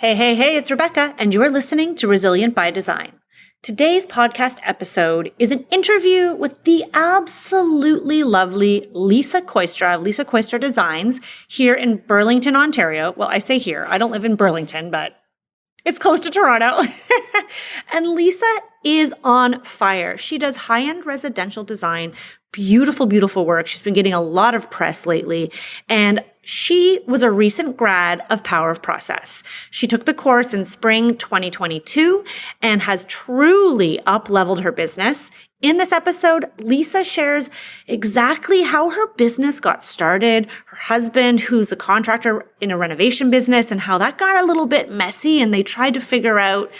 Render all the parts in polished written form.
Hey, hey, hey, it's Rebecca, and you are listening to Resilient by Design. Today's podcast episode is an interview with the absolutely lovely Lisa Kooistra of Lisa Kooistra Designs here in Burlington, Ontario. Well, I say here, I don't live in Burlington, but it's close to Toronto. And Lisa is on fire. She does high-end residential design, beautiful, beautiful work. She's been getting a lot of press lately. And she was a recent grad of Power of Process. She took the course in spring 2022 and has truly up-leveled her business. In this episode, Lisa shares exactly how her business got started, her husband, who's a contractor in a renovation business, and how that got a little bit messy. And they tried to figure out,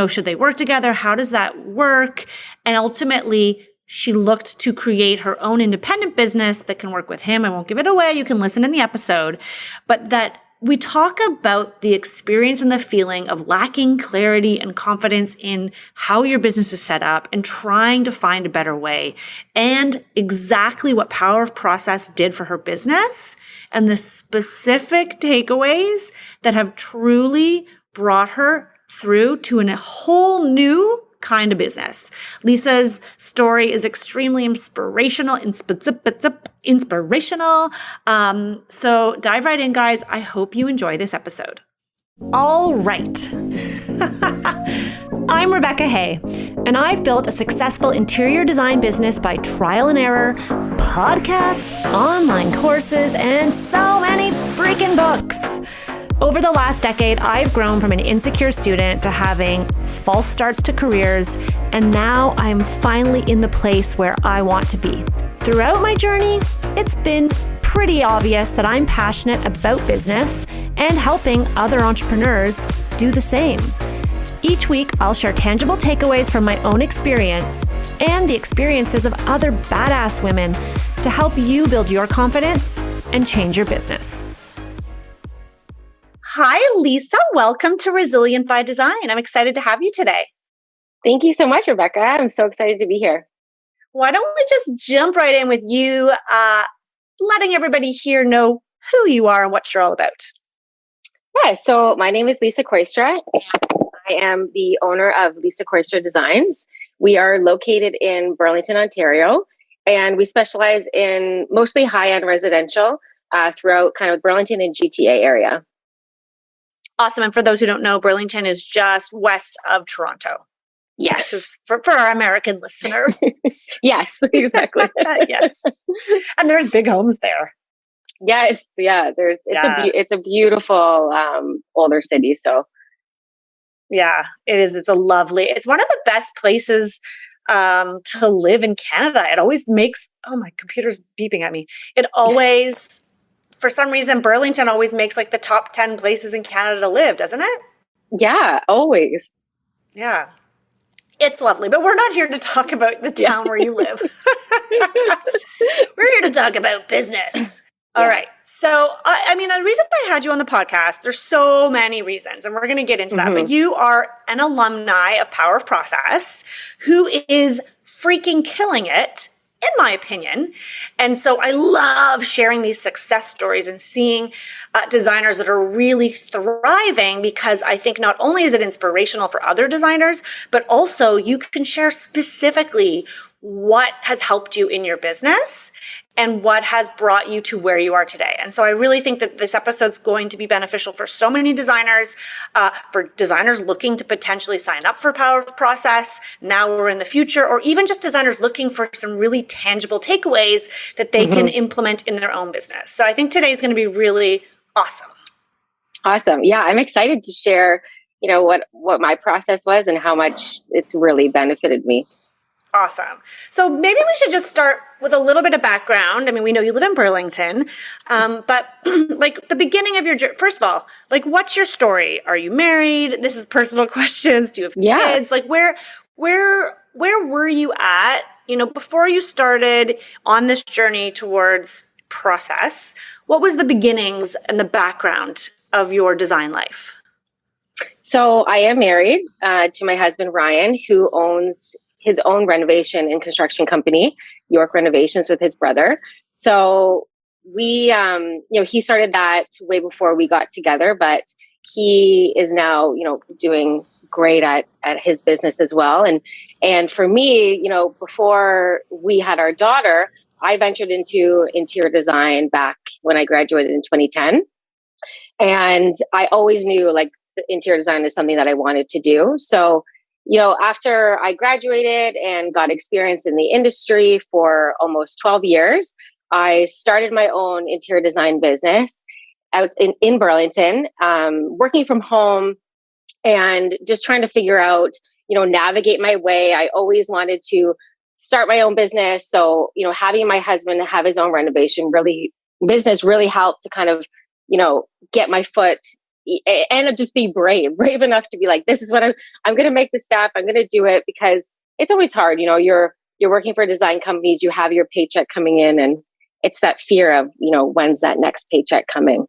should they work together? How does that work? And ultimately, she looked to create her own independent business that can work with him. I won't give it away. You can listen in the episode. But that we talk about the experience and the feeling of lacking clarity and confidence in how your business is set up and trying to find a better way, and exactly what Power of Process did for her business and the specific takeaways that have truly brought her through to a whole new kind of business. Lisa's story is extremely inspirational. So dive right in, guys. I hope you enjoy this episode. All right. I'm Rebecca Hay, and I've built a successful interior design business by trial and error, podcasts, online courses, and so many freaking books. Over the last decade, I've grown from an insecure student to having false starts to careers, and now I'm finally in the place where I want to be. Throughout my journey, it's been pretty obvious that I'm passionate about business and helping other entrepreneurs do the same. Each week, I'll share tangible takeaways from my own experience and the experiences of other badass women to help you build your confidence and change your business. Hi, Lisa. Welcome to Resilient by Design. I'm excited to have you today. Thank you so much, Rebecca. I'm so excited to be here. Why don't we just jump right in with you, letting everybody here know who you are and what you're all about. Yeah, so my name is Lisa Kooistra. I am the owner of Lisa Kooistra Designs. We are located in Burlington, Ontario, and we specialize in mostly high-end residential throughout kind of Burlington and GTA area. Awesome. And for those who don't know, Burlington is just west of Toronto. Yes. This is for our American listeners. Yes, exactly. Yes. And there's big homes there. Yes. Yeah. It's a beautiful older city. So. Yeah, it is. It's one of the best places to live in Canada. It always makes, my computer's beeping at me. It always... For some reason, Burlington always makes like the top 10 places in Canada to live, doesn't it? Yeah, always. Yeah. It's lovely, but we're not here to talk about the town where you live. We're here to talk about business. All right. So, the reason I had you on the podcast, there's so many reasons, and we're going to get into that, but you are an alumni of Power of Process who is freaking killing it, in my opinion. And so I love sharing these success stories and seeing designers that are really thriving, because I think not only is it inspirational for other designers, but also you can share specifically what has helped you in your business and what has brought you to where you are today. And so I really think that this episode's going to be beneficial for so many designers, for designers looking to potentially sign up for Power of Process now or in the future, or even just designers looking for some really tangible takeaways that they can implement in their own business. So I think today is going to be really awesome. Awesome. Yeah, I'm excited to share, what my process was and how much it's really benefited me. Awesome. So maybe we should just start with a little bit of background. We know you live in Burlington, but like the beginning of your journey, first of all, like what's your story? Are you married? This is personal questions. Do you have kids? Like where were you at, before you started on this journey towards process? What was the beginnings and the background of your design life? So I am married to my husband, Ryan, who owns his own renovation and construction company, York Renovations, with his brother. So we, he started that way before we got together, but he is now, doing great at his business as well. And for me, before we had our daughter, I ventured into interior design back when I graduated in 2010. And I always knew like the interior design is something that I wanted to do. So, after I graduated and got experience in the industry for almost 12 years, I started my own interior design business out in Burlington, working from home and just trying to figure out, navigate my way. I always wanted to start my own business. So, having my husband have his own business really helped to kind of, get my foot and just be brave enough to be like, this is what I'm going to make the step. I'm going to do it, because it's always hard. You're working for design companies, you have your paycheck coming in, and it's that fear of, when's that next paycheck coming?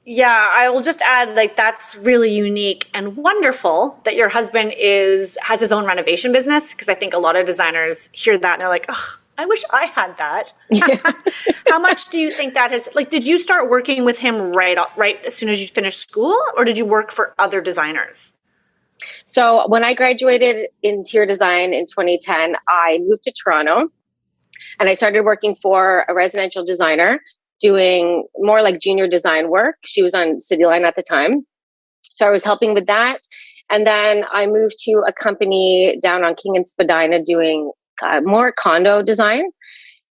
Yeah, I will just add, like, that's really unique and wonderful that your husband has his own renovation business, because I think a lot of designers hear that and they're like, oh, I wish I had that. Yeah. How much do you think that has, like, did you start working with him right as soon as you finished school, or did you work for other designers? So when I graduated interior design in 2010, I moved to Toronto and I started working for a residential designer doing more like junior design work. She was on City Line at the time. So I was helping with that. And then I moved to a company down on King and Spadina doing more condo design.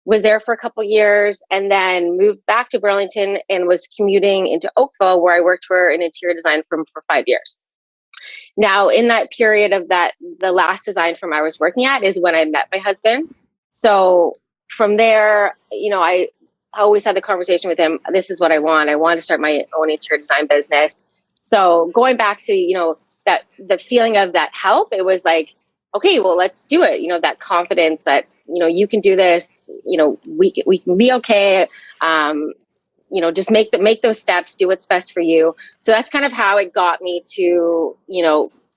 Was there for a couple years, and then moved back to Burlington and was commuting into Oakville, where I worked for an interior design firm for 5 years. Now, in that period of that, the last design firm I was working at is when I met my husband. So from there, I always had the conversation with him. This is what I want. I want to start my own interior design business. So going back to, that the feeling of that help, it was like, okay, well, let's do it. That confidence that, you can do this, we can be okay. Just make those steps, do what's best for you. So that's kind of how it got me to,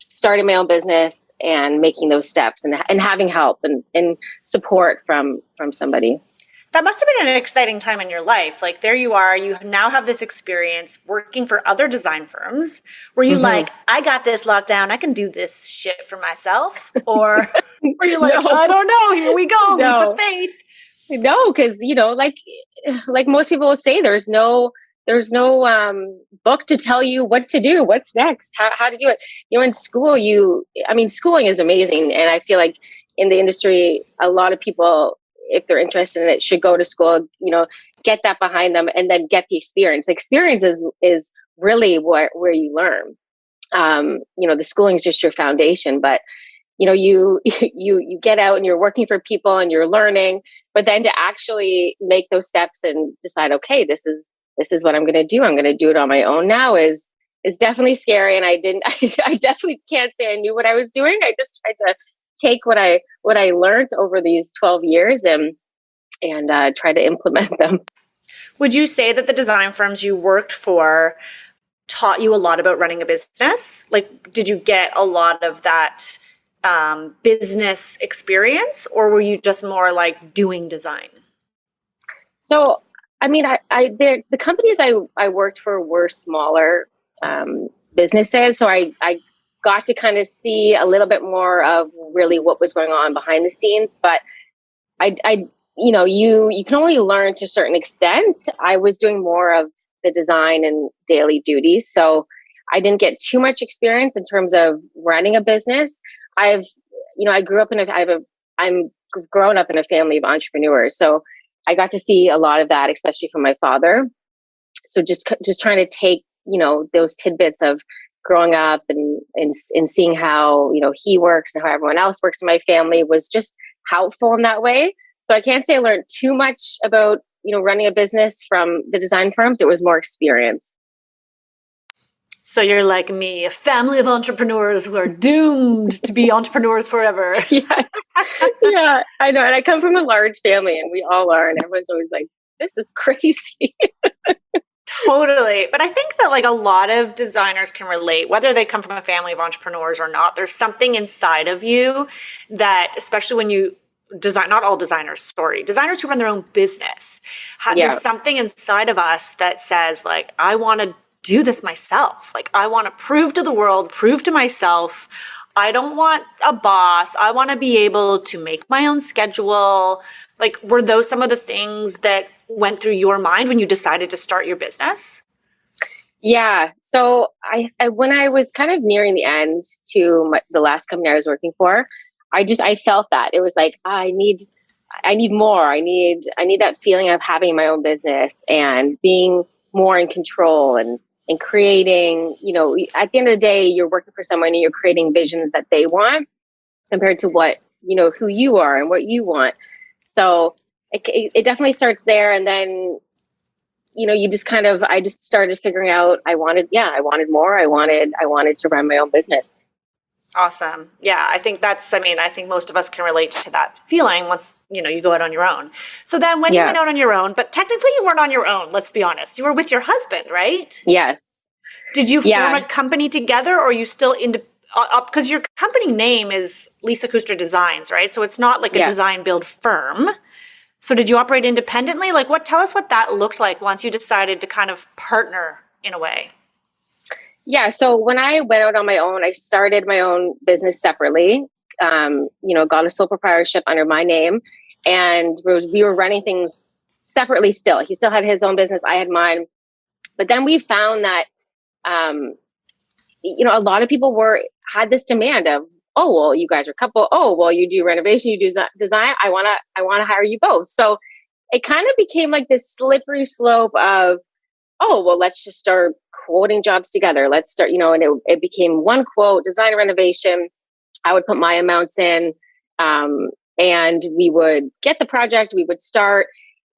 starting my own business and making those steps and having help and support from somebody. That must have been an exciting time in your life. Like, there you are, you now have this experience working for other design firms. Were you like, I got this locked down, I can do this shit for myself? Or were you like, no. I don't know, here we go, leap of faith? No, because, like most people will say, there's no book to tell you what to do, what's next, how to do it. In school, schooling is amazing. And I feel like in the industry, a lot of people, if they're interested in it, should go to school, get that behind them and then get the experience. Experience is really where you learn. The schooling is just your foundation, but you get out and you're working for people and you're learning, but then to actually make those steps and decide, okay, this is what I'm going to do. I'm going to do it on my own now is definitely scary. And I definitely can't say I knew what I was doing. I just tried to take what I learned over these 12 years and try to implement them. Would you say that the design firms you worked for taught you a lot about running a business? Like, did you get a lot of that business experience, or were you just more like doing design? So, the companies I worked for were smaller businesses. So I got to kind of see a little bit more of really what was going on behind the scenes, but you can only learn to a certain extent. I was doing more of the design and daily duties, so I didn't get too much experience in terms of running a business. I'm grown up in a family of entrepreneurs, so I got to see a lot of that, especially from my father. So just trying to take, those tidbits of growing up and seeing how, he works and how everyone else works in my family was just helpful in that way. So I can't say I learned too much about, running a business from the design firms. It was more experience. So you're like me, a family of entrepreneurs who are doomed to be entrepreneurs forever. Yes. Yeah, I know. And I come from a large family and we all are. And everyone's always like, this is crazy. Totally. But I think that like a lot of designers can relate, whether they come from a family of entrepreneurs or not. There's something inside of you that, especially when you not all designers, sorry, designers who run their own business, Yeah. there's something inside of us that says like, I want to do this myself. Like I want to prove to the world, prove to myself, I don't want a boss. I want to be able to make my own schedule. Like, were those some of the things that went through your mind when you decided to start your business? Yeah. So I when I was kind of nearing the end to the last company I was working for, I felt that it was like I need more. I need that feeling of having my own business and being more in control and creating. You know, at the end of the day, you're working for someone and you're creating visions that they want compared to what who you are and what you want. So it definitely starts there, and then you just I just started figuring out I wanted more. I wanted to run my own business. Awesome. Yeah, I think most of us can relate to that feeling once, you go out on your own. So then when you Yeah. went out on your own, but technically you weren't on your own, let's be honest. You were with your husband, right? Yes. Did you form Yeah. a company together, or are you still because your company name is Lisa Kooistra Designs, right? So it's not like a Yeah. design build firm. So did you operate independently? Like tell us what that looked like once you decided to kind of partner in a way. Yeah. So when I went out on my own, I started my own business separately. Got a sole proprietorship under my name, and we were running things separately. Still, he still had his own business. I had mine. But then we found that, um, a lot of people had this demand of, oh, well, you guys are a couple. Oh, well, you do renovation, you do design. I wanna hire you both. So it kind of became like this slippery slope of, oh, well, let's just start quoting jobs together. Let's start, and it became one quote, design renovation. I would put my amounts in, um, and we would get the project, we would start.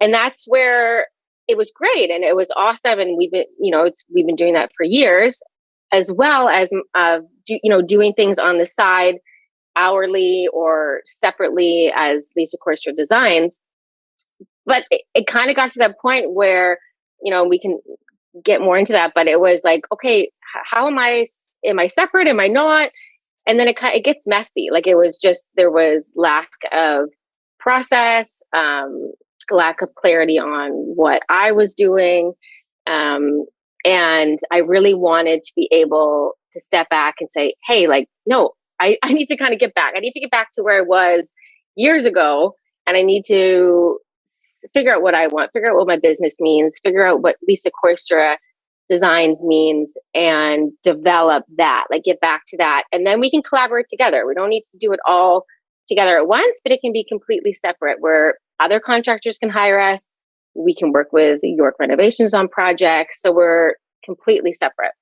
And that's where it was great and it was awesome. And we've been doing that for years, as well as, doing things on the side hourly or separately as Lisa Kooistra Designs. But it kind of got to that point where, we can get more into that, but it was like, okay, how am I separate? Am I not? And then it gets messy. Like there was lack of process, lack of clarity on what I was doing. Um, and I really wanted to be able to step back and say, hey, like, no, I need to kind of get back. I need to get back to where I was years ago. And I need to figure out what I want, figure out what my business means, figure out what Lisa Kooistra Designs means, and develop that, like get back to that. And then we can collaborate together. We don't need to do it all together at once, but it can be completely separate where other contractors can hire us. We can work with York Renovations on projects. So we're completely separate.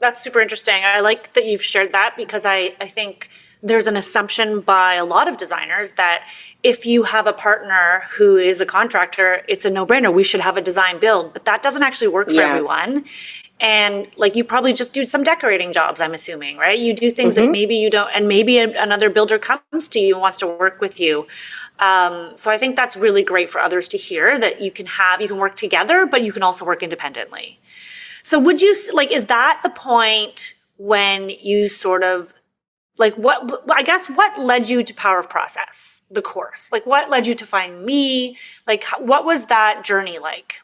That's super interesting. I like that you've shared that because I think there's an assumption by a lot of designers that if you have a partner who is a contractor, it's a no-brainer. We should have a design build, but that doesn't actually work for everyone. And like you probably just do some decorating jobs, I'm assuming, right? You do things that maybe you don't, and maybe another builder comes to you and wants to work with you. So I think that's really great for others to hear that you can work together, but you can also work independently. So is that the point when you sort of what led you to Power of Process, the course? Like what led you to find me? Like what was that journey like?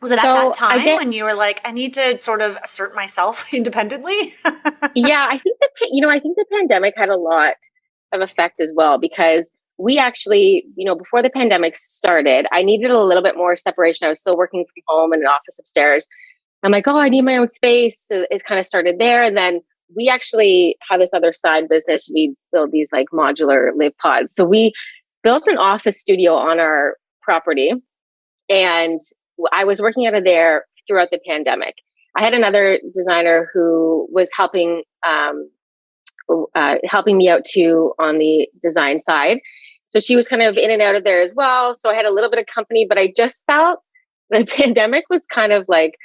Was it at that time when you were like, I need to sort of assert myself independently? Yeah, I think I think the pandemic had a lot of effect as well, because we actually, before the pandemic started, I needed a little bit more separation. I was still working from home in an office upstairs. I'm like, oh, I need my own space. So it kind of started there. And then we actually have this other side business. We build these like modular live pods. So we built an office studio on our property, and I was working out of there throughout the pandemic. I had another designer who was helping me out too on the design side. So she was kind of in and out of there as well. So I had a little bit of company, but I just felt the pandemic was kind of like,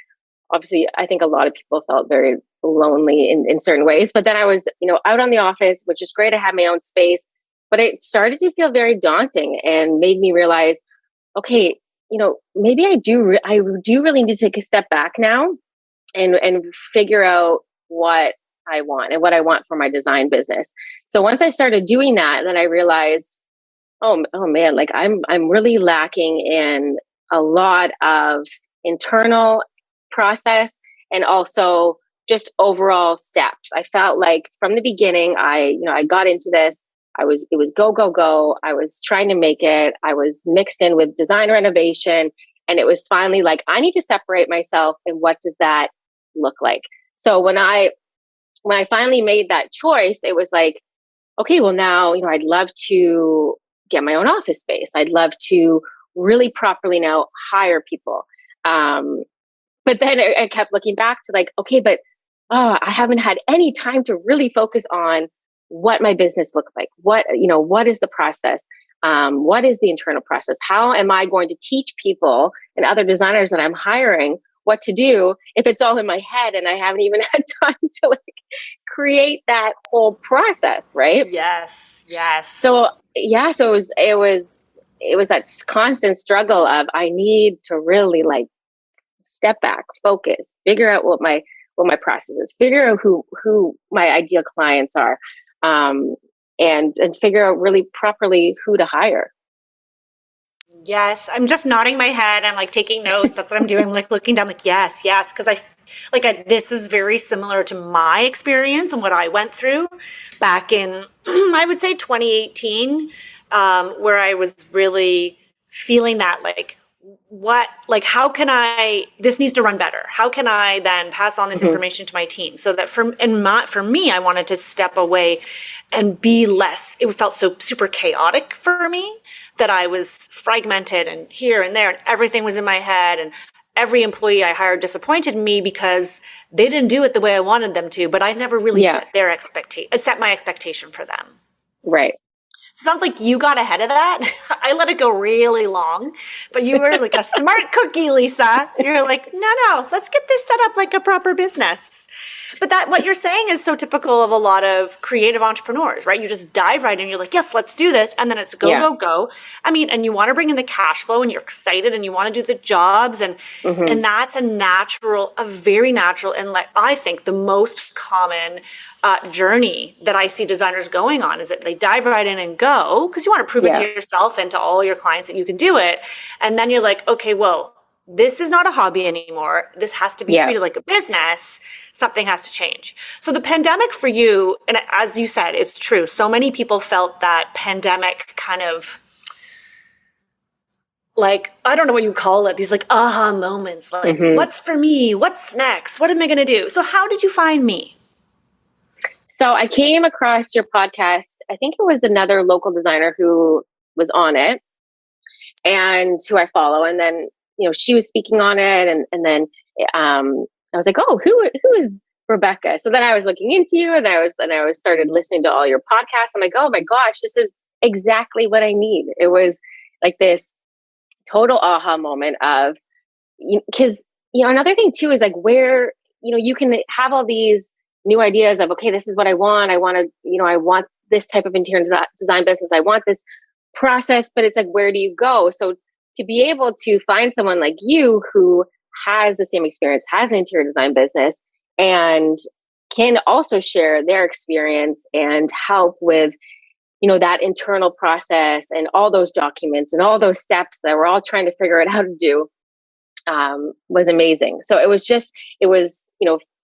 obviously, I think a lot of people felt very lonely in certain ways. But then I was, out on the office, which is great. I had my own space, but it started to feel very daunting and made me realize, okay, maybe I do really need to take a step back now and figure out what I want and what I want for my design business. So once I started doing that, then I realized, Oh man, like I'm really lacking in a lot of internal process and also just overall steps. I felt like from the beginning, I got into this. It was go, go, go. I was trying to make it. I was mixed in with design renovation. And it was finally like, I need to separate myself. And what does that look like? So when I finally made that choice, it was like, okay, well now, I'd love to get my own office space. I'd love to really properly now hire people. Um, but then I kept looking back to like, okay, but I haven't had any time to really focus on what my business looks like. What is the process? What is the internal process? How am I going to teach people and other designers that I'm hiring what to do if it's all in my head and I haven't even had time to like create that whole process, right? Yes, yes. So yeah, so it was that constant struggle of I need to really like step back, focus, figure out what my process is, figure out who my ideal clients are, and figure out really properly who to hire. Yes, I'm just nodding my head. I'm like taking notes. That's what I'm doing. I'm like looking down, like, yes, yes. Because this is very similar to my experience and what I went through back in, I would say 2018, where I was really feeling that how can this needs to run better. How can I then pass on this Mhm. information to my team so that for me, I wanted to step away and be less. It felt so super chaotic for me that I was fragmented and here and there and everything was in my head, and every employee I hired disappointed me because they didn't do it the way I wanted them to, but I never really Yeah, set my expectation for them. right. Sounds like you got ahead of that. I let it go really long, but you were like a smart cookie, Lisa. You're like, no, let's get this set up like a proper business. But what you're saying is so typical of a lot of creative entrepreneurs, right? You just dive right in. You're like, yes, let's do this. And then it's go, Yeah. go, go. I mean, and you want to bring in the cash flow and you're excited and you want to do the jobs. Hmm. And that's a very natural, and like, I think the most common journey that I see designers going on is that they dive right in and go because you want to prove it to Yeah. yourself and to all your clients that you can do it. And then you're like, okay, well, this is not a hobby anymore. This has to be Yeah. treated like a business. Something has to change. So the pandemic for you, and as you said, it's true. So many people felt that pandemic kind of like, I don't know what you call it, these like aha moments, like, Hmm. what's for me? What's next? What am I going to do? So how did you find me? So I came across your podcast. I think it was another local designer who was on it and who I follow. And then, she was speaking on it. And then I was like, oh, who is Rebecca? So then I was looking into you and I was started listening to all your podcasts. I'm like, oh my gosh, this is exactly what I need. It was like this total aha moment of, because, another thing too is like where, you can have all these new ideas of, okay, this is what I want. I want this type of interior design business. I want this process, but it's like, where do you go? So to be able to find someone like you who has the same experience, has an interior design business, and can also share their experience and help with, that internal process and all those documents and all those steps that we're all trying to figure out how to do, was amazing. So it was,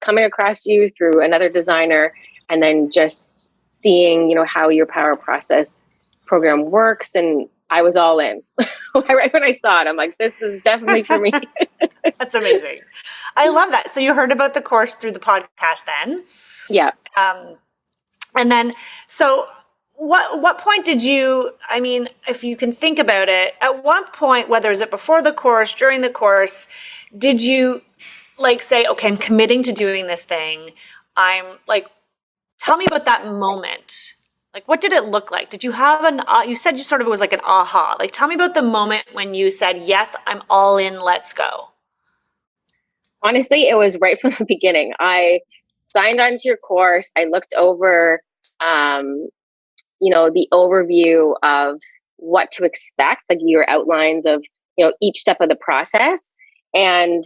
coming across you through another designer and then just seeing, how your power process program works. And I was all in. Right when I saw it, I'm like, this is definitely for me. That's amazing. I love that. So you heard about the course through the podcast then. Yeah. Um, and then, so what point did you, I mean, if you can think about it, at what point, whether is it before the course, during the course, did you like say, okay, I'm committing to doing this thing. I'm like, tell me about that moment. Like, what did it look like? Did you have you said you sort of, it was like an aha. Like, tell me about the moment when you said, yes, I'm all in, let's go. Honestly, it was right from the beginning. I signed on to your course. I looked over, um, the overview of what to expect, like your outlines of, each step of the process. And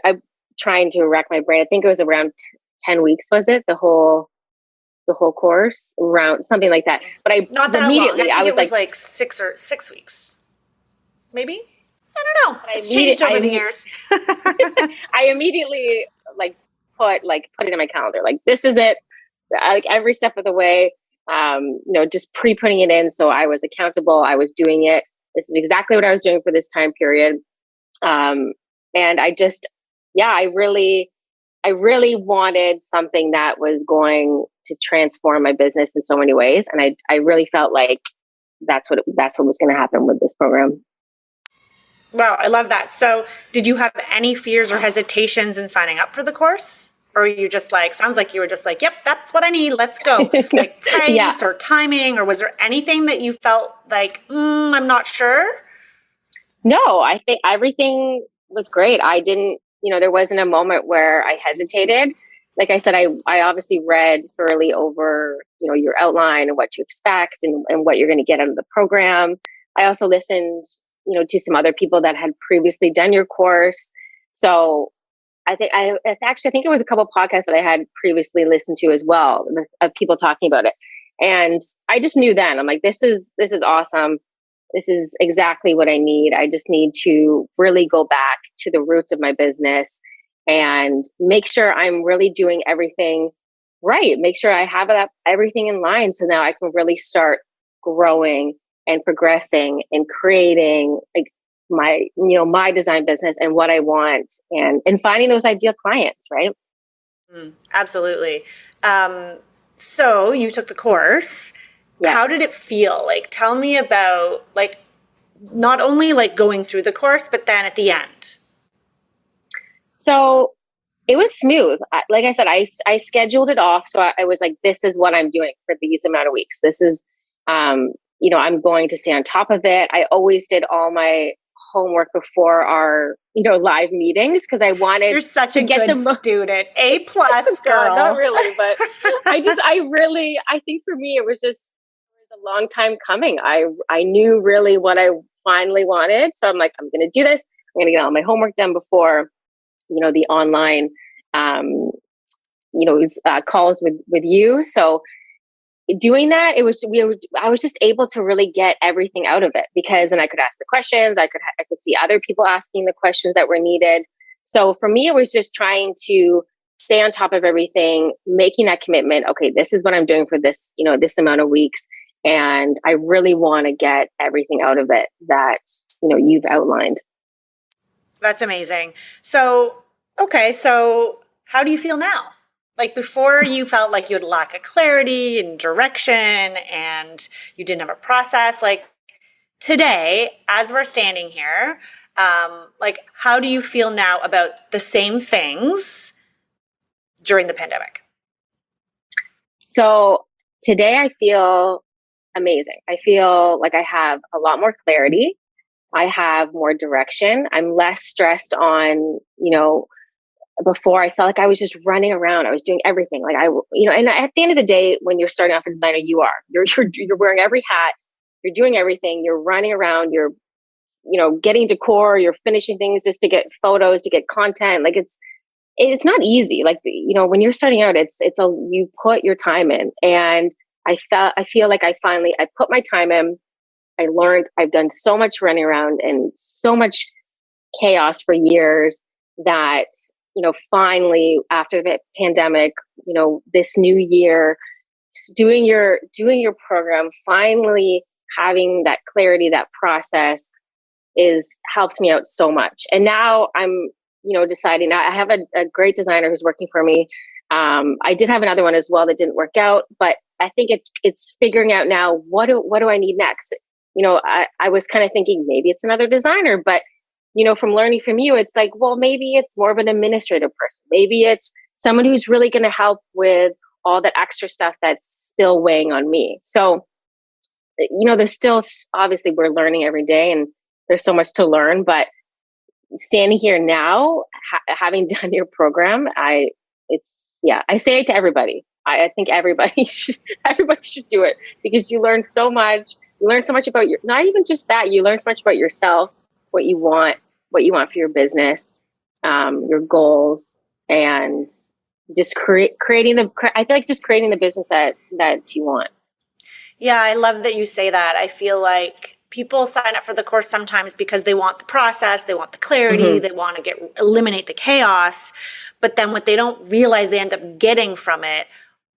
I'm trying to rack my brain. I think it was around 10 weeks, was it? The whole the whole course, around something like that. But I Not that long. immediately, I I think was it was like, like 6 weeks, maybe. I don't know. but It's changed over the years. I immediately like put it in my calendar. Like, this is it. Like every step of the way, just pre-putting it in. So I was accountable. I was doing it. This is exactly what I was doing for this time period. And I just, yeah, I really wanted something that was going to transform my business in so many ways. And I really felt like that's what was going to happen with this program. Wow, I love that. So, did you have any fears or hesitations in signing up for the course? Or you just like, sounds like you were just like, yep, that's what I need. Let's go. Like Yeah. price or timing, or was there anything that you felt like, I'm not sure? No, I think everything was great. I didn't, there wasn't a moment where I hesitated. Like I said, I obviously read thoroughly over, your outline and what to expect and what you're going to get out of the program. I also listened, to some other people that had previously done your course. So I think I think it was a couple of podcasts that I had previously listened to as well of people talking about it. And I just knew then, I'm like, this is awesome. This is exactly what I need. I just need to really go back to the roots of my business and make sure I'm really doing everything right. Make sure I have everything in line. So now I can really start growing and progressing and creating like my design business and what I want and finding those ideal clients, right? Absolutely. So you took the course. Yeah. How did it feel? Like, tell me about like not only like going through the course, but then at the end. So it was smooth. Like I said, I scheduled it off. So I was like, this is what I'm doing for these amount of weeks. This is, I'm going to stay on top of it. I always did all my homework before our, live meetings because I wanted You're such to a get good student. A+ girl. Not really, but I think for me, it was a long time coming. I knew really what I finally wanted. So I'm like, I'm going to do this. I'm going to get all my homework done before, the online, calls with you. So doing that, I was just able to really get everything out of it because then I could ask the questions. I could see other people asking the questions that were needed. So for me, it was just trying to stay on top of everything, making that commitment. Okay, this is what I'm doing for this, this amount of weeks. And I really want to get everything out of it that, you've outlined. That's amazing. So, okay, so how do you feel now? Like before you felt like you had lack of clarity and direction and you didn't have a process. Like today, as we're standing here, like how do you feel now about the same things during the pandemic? So today I feel amazing. I feel like I have a lot more clarity. I have more direction. I'm less stressed on, before I felt like I was just running around. I was doing everything. Like and at the end of the day, when you're starting off a designer, you're wearing every hat, you're doing everything, you're running around, you're, getting decor, you're finishing things just to get photos, to get content. Like it's not easy. Like, when you're starting out, you put your time in and I feel like I put my time in. I learned, I've done so much running around and so much chaos for years that, finally after the pandemic, this new year, doing your program, finally having that clarity, that process is helped me out so much. And now I'm, deciding, I have a great designer who's working for me. I did have another one as well that didn't work out, but I think it's figuring out now, what do I need next? I was kind of thinking maybe it's another designer, but from learning from you, it's like, well, maybe it's more of an administrative person. Maybe it's someone who's really going to help with all that extra stuff that's still weighing on me. So, there's still, obviously we're learning every day and there's so much to learn, but standing here now, having done your program, I say it to everybody. I think everybody should do it because you learn so much. You learn so much about not even just that, you learn so much about yourself, what you want for your business, your goals. And I feel like just creating the business that you want. Yeah, I love that you say that. I feel like people sign up for the course sometimes because they want the process, they want the clarity, Mm-hmm. they want to eliminate the chaos. But then what they don't realize they end up getting from it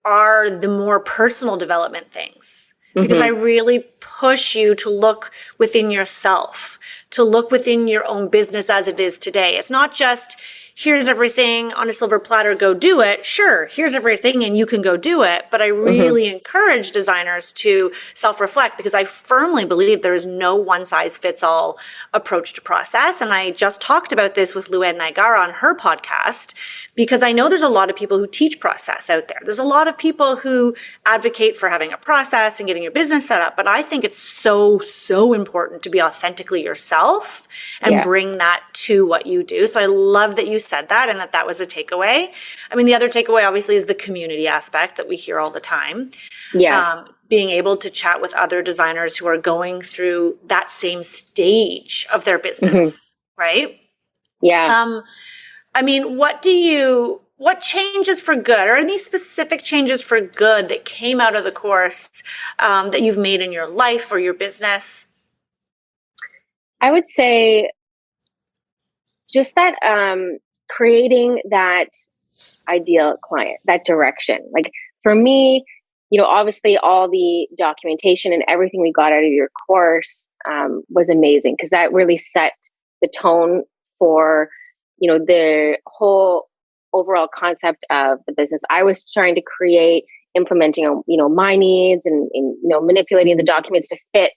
are the more personal development things. Because I Mm-hmm. really push you to look within yourself, to look within your own business as it is today. It's not just, here's everything on a silver platter, go do it. Sure, here's everything and you can go do it. But I Mm-hmm. really encourage designers to self-reflect, because I firmly believe there is no one size fits all approach to process. And I just talked about this with Luann Nigara on her podcast, because I know there's a lot of people who teach process out there. There's a lot of people who advocate for having a process and getting your business set up. But I think it's so, so important to be authentically yourself and Yeah. bring that to what you do. So I love that you said that and that was a takeaway. I mean, the other takeaway obviously is the community aspect that we hear all the time. Yes. Being able to chat with other designers who are going through that same stage of their Mm-hmm. business, right? Yeah. I mean, what changes for good, or any specific changes for good that came out of the course that you've made in your life or your business? I would say just that creating that ideal client, that direction. Like for me, obviously all the documentation and everything we got out of your course was amazing, because that really set the tone for, the whole overall concept of the business I was trying to create, implementing, my needs and manipulating the documents to fit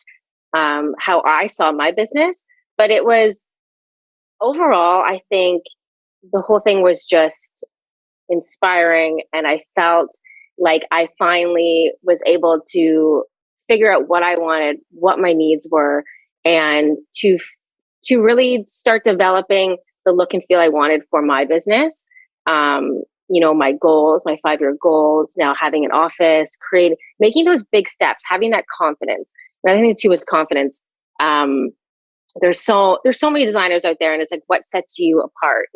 how I saw my business. But it was overall, I think the whole thing was just inspiring, and I felt like I finally was able to figure out what I wanted, what my needs were, and to really start developing the look and feel I wanted for my business. My goals, my 5-year goals, now having an office, making those big steps, having that confidence. And I think too is confidence. There's so many designers out there, and it's like, what sets you apart,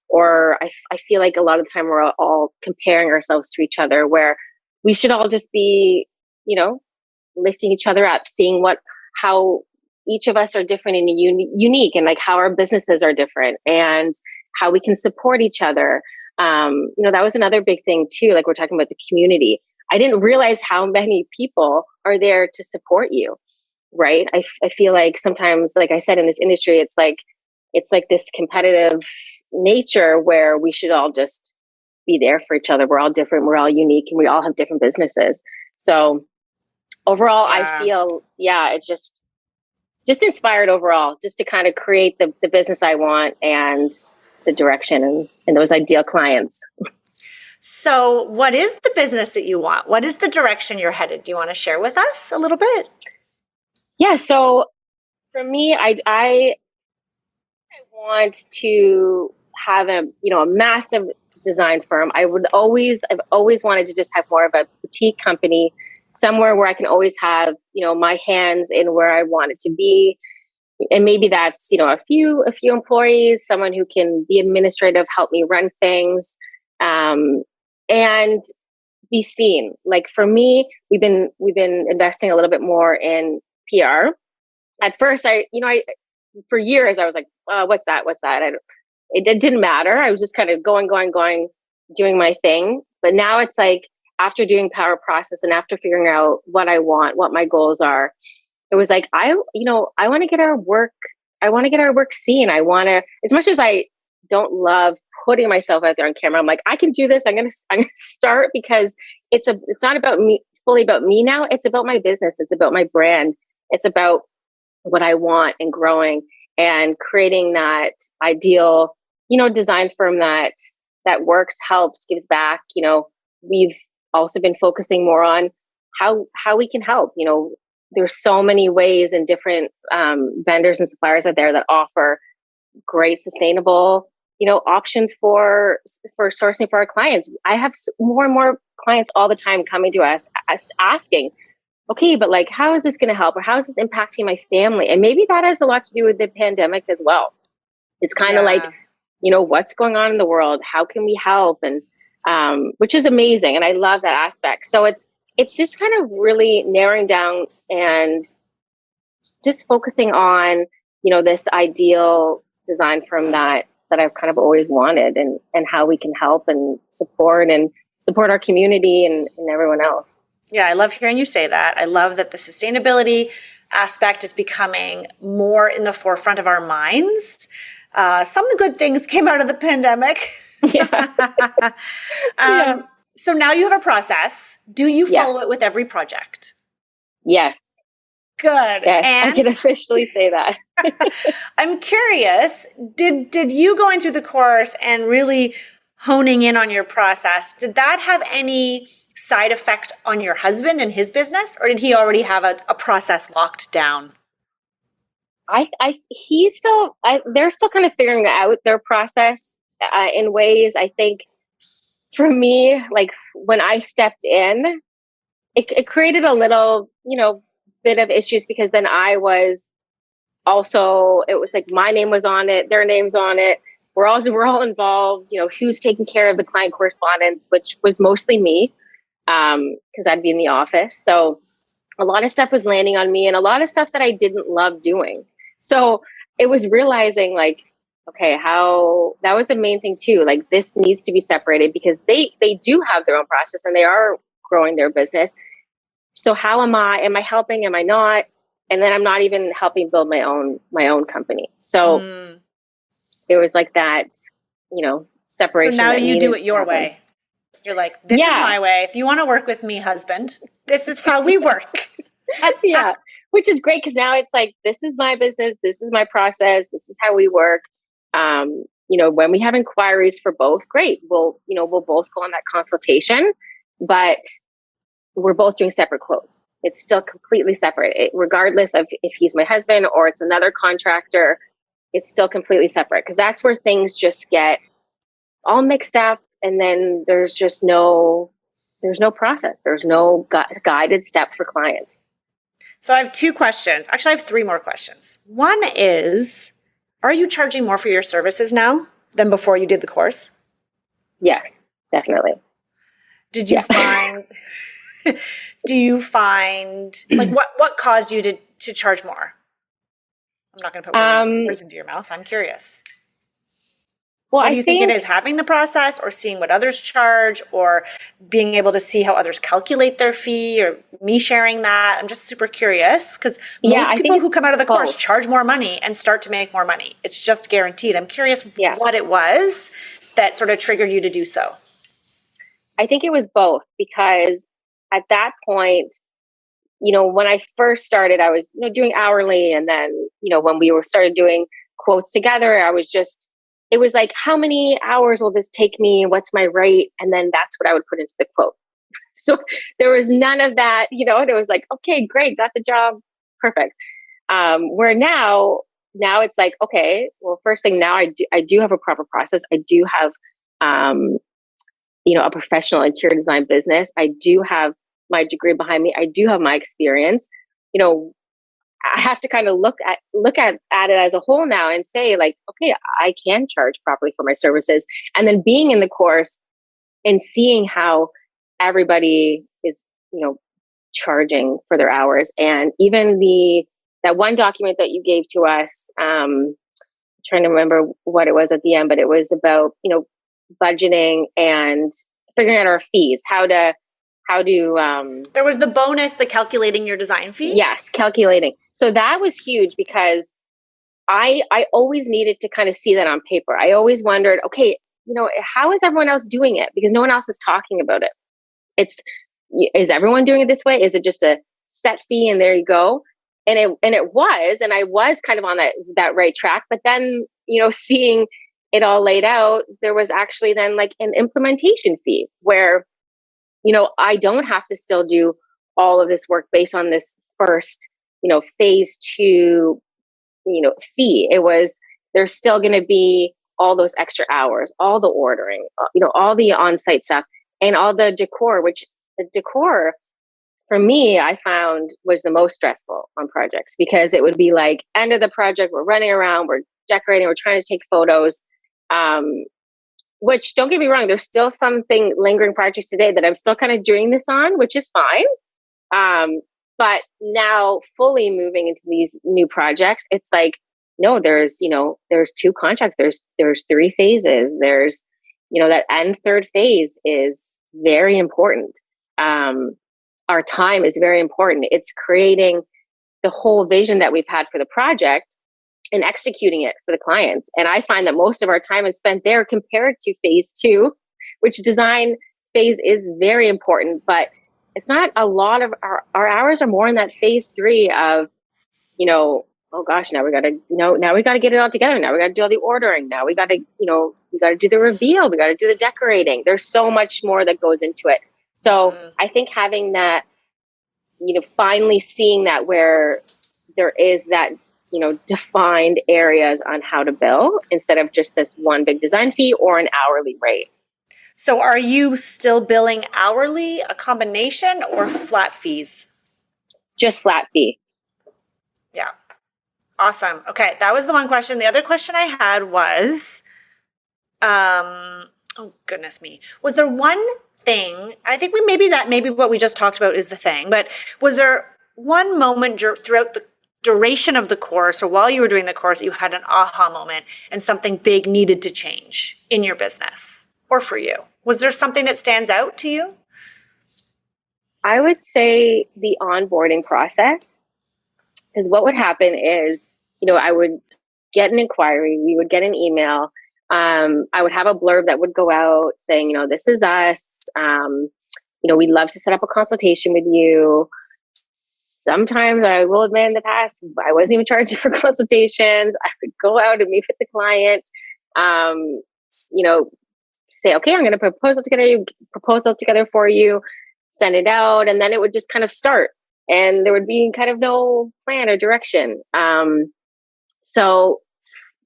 or I feel like a lot of the time we're all comparing ourselves to each other, where we should all just be, lifting each other up, seeing how each of us are different and unique, and like how our businesses are different and how we can support each other. That was another big thing too. Like we're talking about the community. I didn't realize how many people are there to support you. Right. I feel like sometimes, like I said, in this industry, it's like this competitive nature where we should all just be there for each other. We're all different. We're all unique, and we all have different businesses. So overall, I Yeah. feel, it's just inspired overall, just to kind of create the business I want and the direction and those ideal clients. So what is the business that you want? What is the direction you're headed? Do you want to share with us a little bit? Yeah. So for me, I want to have a massive design firm. I've always wanted to just have more of a boutique company, somewhere where I can always have, my hands in where I want it to be. And maybe that's, a few employees, someone who can be administrative, help me run things, and be seen. Like for me, we've been investing a little bit more in PR. At first, for years I was like, what's that? It didn't matter. I was just kind of going, doing my thing. But now it's like, after doing power process and after figuring out what I want, what my goals are, it was like, I want to get our work. I want to get our work seen. I want to, as much as I don't love putting myself out there on camera, I'm like, I can do this. I'm gonna start, because it's not about me, fully about me now. It's about my business. It's about my brand. It's about what I want, and growing and creating that ideal, design firm that works, helps, gives back. We've also been focusing more on how we can help. There's so many ways and different vendors and suppliers out there that offer great sustainable, options for sourcing for our clients. I have more and more clients all the time coming to us asking, okay, but like, how is this going to help, or how is this impacting my family? And maybe that has a lot to do with the pandemic as well. It's kind of like, what's going on in the world? How can we help? And which is amazing. And I love that aspect. So it's just kind of really narrowing down and just focusing on, this ideal design firm that I've kind of always wanted, and how we can help and support our community and everyone else. Yeah, I love hearing you say that. I love that the sustainability aspect is becoming more in the forefront of our minds. Some of the good things came out of the pandemic. Yeah. So now you have a process. Do you follow it with every project? Yes. Good. Yes, And I can officially say that. I'm curious, did you going through the course and really honing in on your process, did that have any side effect on your husband and his business, or did he already have a process locked down? They're still kind of figuring out their process in ways. I think for me, like when I stepped in, it created a little, bit of issues, because then I was also, it was like my name was on it, their name's on it. We're all involved, who's taking care of the client correspondence, which was mostly me, because I'd be in the office. So a lot of stuff was landing on me, and a lot of stuff that I didn't love doing. So it was realizing, like, okay, how that was the main thing too. Like, this needs to be separated, because they do have their own process and they are growing their business. So how am I helping? Am I not? And then I'm not even helping build my own company. So it was like that, separation. So now that you needed do it your to happen. way. You're like, this is my way. If you want to work with me, husband, this is how we work. Yeah. Which is great, because now it's like, this is my business. This is my process. This is how we work. When we have inquiries for both, great. We'll both go on that consultation, but we're both doing separate quotes. It's still completely separate, regardless of if he's my husband or it's another contractor. It's still completely separate, because that's where things just get all mixed up, and then there's no process. There's no guided step for clients. So I have two questions. Actually, I have three more questions. One is, are you charging more for your services now than before you did the course? Yes, definitely. Did you find, do you find, like, what caused you to charge more? I'm not going to put words into your mouth. I'm curious. Well, what do you think it is? Having the process, or seeing what others charge, or being able to see how others calculate their fee, or me sharing that? I'm just super curious, because most people who come out of the course charge more money and start to make more money. It's just guaranteed. I'm curious what it was that sort of triggered you to do so. I think it was both, because at that point, when I first started, I was doing hourly, and then when we started doing quotes together, it was like, how many hours will this take me? What's my rate? And then that's what I would put into the quote. So there was none of that, and it was like, okay, great, got the job, perfect. Where now it's like, okay, well, first thing, now I do have a proper process. I do have, a professional interior design business. I do have my degree behind me. I do have my experience. I have to kind of look at it as a whole now and say, like, okay, I can charge properly for my services. And then being in the course and seeing how everybody is, charging for their hours. And even that one document that you gave to us, trying to remember what it was at the end, but it was about, budgeting and figuring out our fees, how to there was the bonus, the calculating your design fee. Yes, calculating. So that was huge, because I always needed to kind of see that on paper. I always wondered, okay, how is everyone else doing it? Because no one else is talking about it. Is everyone doing it this way? Is it just a set fee and there you go? And it was, and I was kind of on that right track. But then, seeing it all laid out, there was actually then like an implementation fee where, I don't have to still do all of this work based on this first, phase 2, fee. There's still going to be all those extra hours, all the ordering, all the on-site stuff, and all the decor, which the decor for me, I found was the most stressful on projects, because it would be like end of the project, we're running around, we're decorating, we're trying to take photos. which don't get me wrong, there's still something lingering projects today that I'm still kind of doing this on, which is fine. But now fully moving into these new projects, it's like, no, there's two contracts, there's three phases. There's, that end third phase is very important. Our time is very important. It's creating the whole vision that we've had for the project and executing it for the clients. And I find that most of our time is spent there compared to phase two, which design phase is very important, but it's not a lot of our hours are more in that phase three of, oh gosh, now we got to get it all together. Now we got to do all the ordering. Now we got to, we got to do the reveal. We got to do the decorating. There's so much more that goes into it. So I think having that, finally seeing that where there is that, defined areas on how to bill instead of just this one big design fee or an hourly rate. So are you still billing hourly, a combination, or flat fees? Just flat fee. Yeah. Awesome. Okay. That was the one question. The other question I had was, oh goodness me. Was there one thing, I think maybe what we just talked about is the thing, but was there one moment throughout the duration of the course or while you were doing the course, you had an aha moment and something big needed to change in your business or for you? Was there something that stands out to you? I would say the onboarding process, because what would happen is, I would get an inquiry, we would get an email. I would have a blurb that would go out saying, this is us. We'd love to set up a consultation with you. Sometimes I will admit in the past, I wasn't even charging for consultations. I would go out and meet with the client, say, okay, I'm going to proposal together for you, send it out. And then it would just kind of start and there would be kind of no plan or direction. So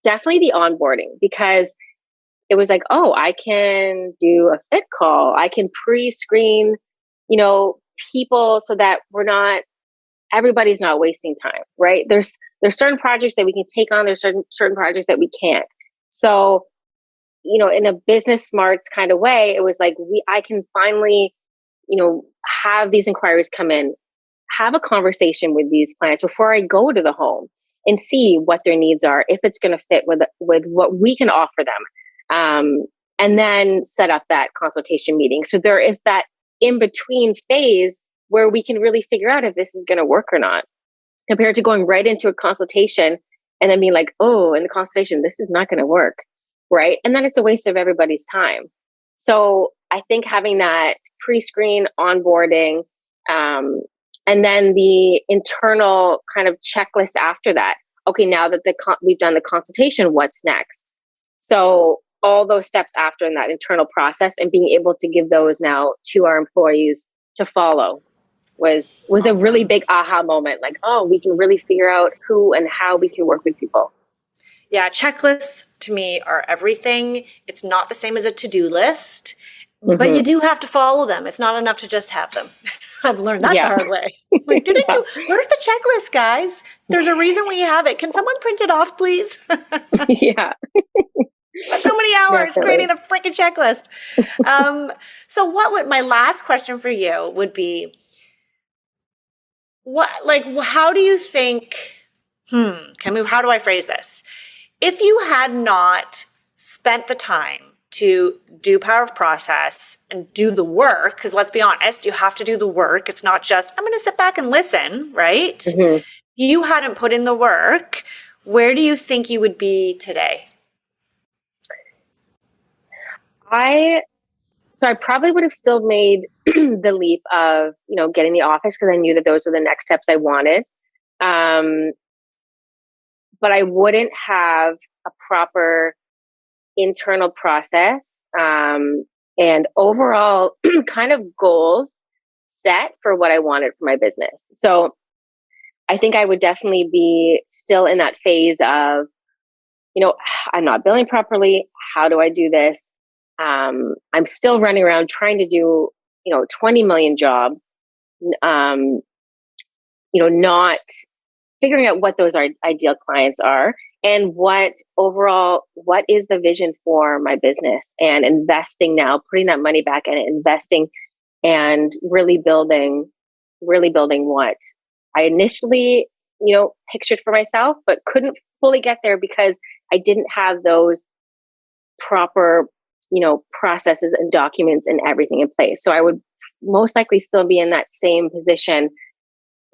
definitely the onboarding, because it was like, oh, I can do a fit call. I can pre-screen, people so that everybody's not wasting time, right? There's certain projects that we can take on. There's certain projects that we can't. So, in a business smarts kind of way, it was like, I can finally, have these inquiries come in, have a conversation with these clients before I go to the home and see what their needs are, if it's going to fit with what we can offer them. And then set up that consultation meeting. So there is that in between phase where we can really figure out if this is going to work or not, compared to going right into a consultation and then being like, oh, in the consultation, this is not going to work. Right. And then it's a waste of everybody's time. So I think having that pre-screen onboarding, and then the internal kind of checklist after that. Okay, now that we've done the consultation, what's next? So all those steps after in that internal process and being able to give those now to our employees to follow was awesome. A really big aha moment. Like, oh, we can really figure out who and how we can work with people. Yeah, checklists to me are everything. It's not the same as a to-do list, but you do have to follow them. It's not enough to just have them. I've learned that the hard way. Like, where's the checklist, guys? There's a reason we have it. Can someone print it off, please? Yeah. So many hours creating the freaking checklist. So my last question for you would be, how do you think, how do I phrase this? If you had not spent the time to do power of process and do the work, because let's be honest, you have to do the work. It's not just, I'm going to sit back and listen, right? Mm-hmm. You hadn't put in the work. Where do you think you would be today? I probably would have still made the leap of, getting the office, because I knew that those were the next steps I wanted. But I wouldn't have a proper internal process and overall kind of goals set for what I wanted for my business. So I think I would definitely be still in that phase of, I'm not billing properly. How do I do this? I'm still running around trying to do, 20 million jobs, not figuring out what those ideal clients are and what is the vision for my business, and investing now, putting that money back and investing and really building what I initially, pictured for myself, but couldn't fully get there because I didn't have those proper, processes and documents and everything in place. So I would most likely still be in that same position,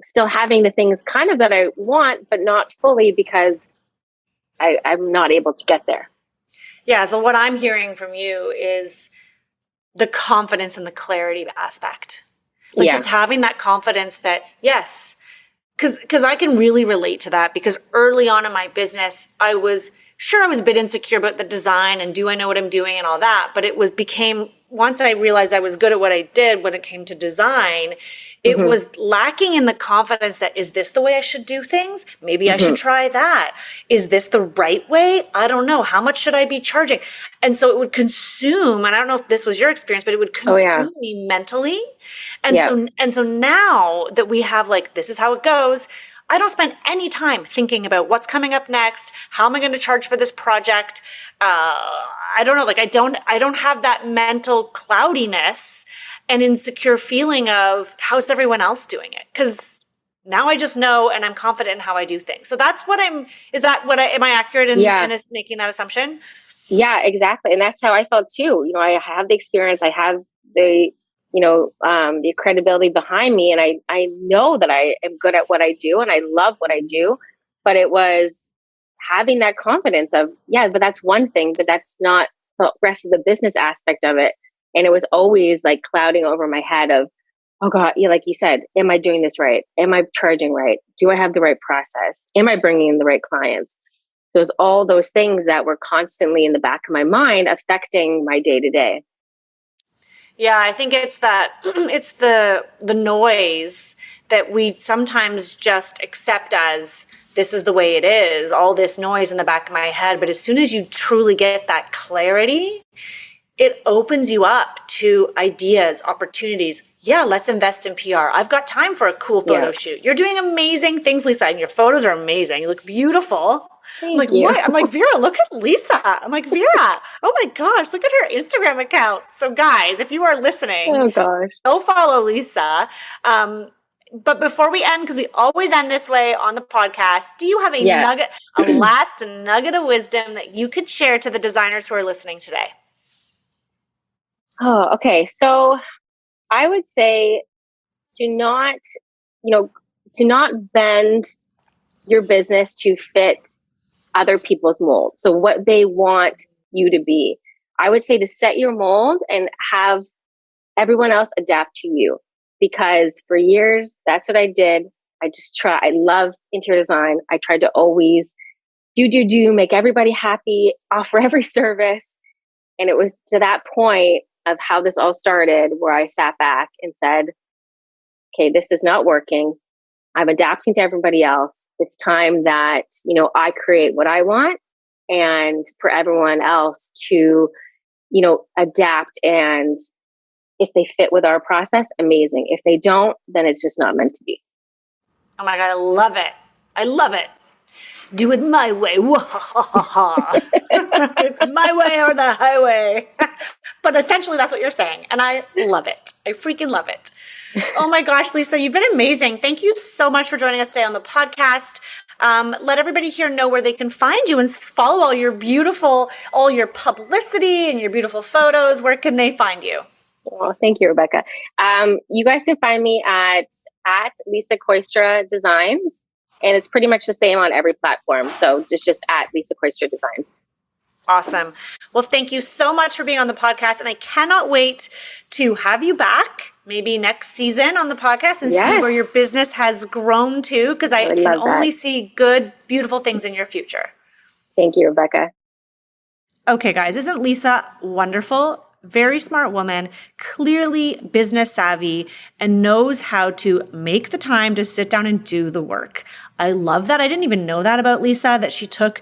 still having the things kind of that I want, but not fully because I'm not able to get there. Yeah. So what I'm hearing from you is the confidence and the clarity aspect. Like just having that confidence that, yes, because I can really relate to that, because early on in my business, I was a bit insecure about the design and do I know what I'm doing and all that. But it became, once I realized I was good at what I did when it came to design, it was lacking in the confidence that, is this the way I should do things? Maybe I should try that. Is this the right way? I don't know. How much should I be charging? And so it would consume, and I don't know if this was your experience, but it would consume me mentally. And so now that we have this is how it goes, I don't spend any time thinking about what's coming up next. How am I going to charge for this project? I don't know. I don't have that mental cloudiness and insecure feeling of how's everyone else doing it? Because now I just know and I'm confident in how I do things. So that's what am I accurate in making that assumption? Yeah, exactly. And that's how I felt too. I have the experience, I have the, the credibility behind me. And I know that I am good at what I do and I love what I do, but it was having that confidence of, but that's one thing, but that's not the rest of the business aspect of it. And it was always clouding over my head of, oh God, like you said, am I doing this right? Am I charging right? Do I have the right process? Am I bringing in the right clients? So it was all those things that were constantly in the back of my mind affecting my day to day. Yeah, I think it's it's the noise that we sometimes accept as this is the way it is, all this noise in the back of my head. But as soon as you truly get that clarity, it opens you up to ideas, opportunities. Yeah, let's invest in PR. I've got time for a cool photo shoot. You're doing amazing things, Lisa, and your photos are amazing. You look beautiful. Thank you. What? I'm like, Vera, look at Lisa. I'm like, Vera, oh my gosh, look at her Instagram account. So guys, if you are listening, go follow Lisa. But before we end, because we always end this way on the podcast, do you have a last nugget of wisdom that you could share to the designers who are listening today? Oh, okay. So I would say to not bend your business to fit other people's mold. So what they want you to be. I would say to set your mold and have everyone else adapt to you. Because for years, that's what I did. I love interior design. I tried to always do, make everybody happy, offer every service. And it was to that point of how this all started where I sat back and said, okay, this is not working. I'm adapting to everybody else. It's time that, I create what I want, and for everyone else to, adapt. And if they fit with our process, amazing. If they don't, then it's just not meant to be. Oh my God, I love it. I love it. Do it my way. It's my way or the highway. But essentially, that's what you're saying. And I love it. I freaking love it. Oh my gosh, Lisa, you've been amazing. Thank you so much for joining us today on the podcast. Let everybody here know where they can find you and follow all your publicity and your beautiful photos. Where can they find you? Well, thank you, Rebecca. You guys can find me at Lisa Kooistra Designs. And it's pretty much the same on every platform. So just at Lisa Kooistra Designs. Awesome. Well, thank you so much for being on the podcast. And I cannot wait to have you back maybe next season on the podcast and see where your business has grown to, because I can only see good, beautiful things in your future. Thank you, Rebecca. Okay, guys, isn't Lisa wonderful? Very smart woman, clearly business savvy, and knows how to make the time to sit down and do the work. I love that. I didn't even know that about Lisa, that she took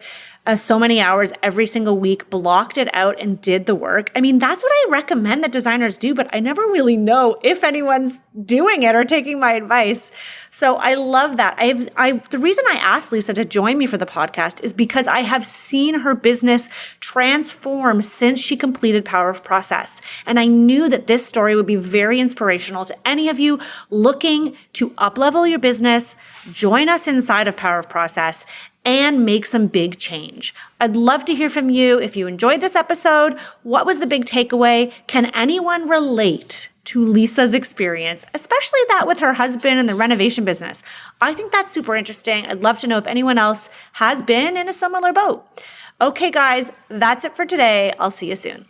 so many hours every single week, blocked it out and did the work. I mean, that's what I recommend that designers do, but I never really know if anyone's doing it or taking my advice. So I love that. The reason I asked Lisa to join me for the podcast is because I have seen her business transform since she completed Power of Process. And I knew that this story would be very inspirational to any of you looking to up-level your business, join us inside of Power of Process, and make some big change. I'd love to hear from you. If you enjoyed this episode, what was the big takeaway? Can anyone relate to Lisa's experience, especially that with her husband and the renovation business? I think that's super interesting. I'd love to know if anyone else has been in a similar boat. Okay, guys, that's it for today. I'll see you soon.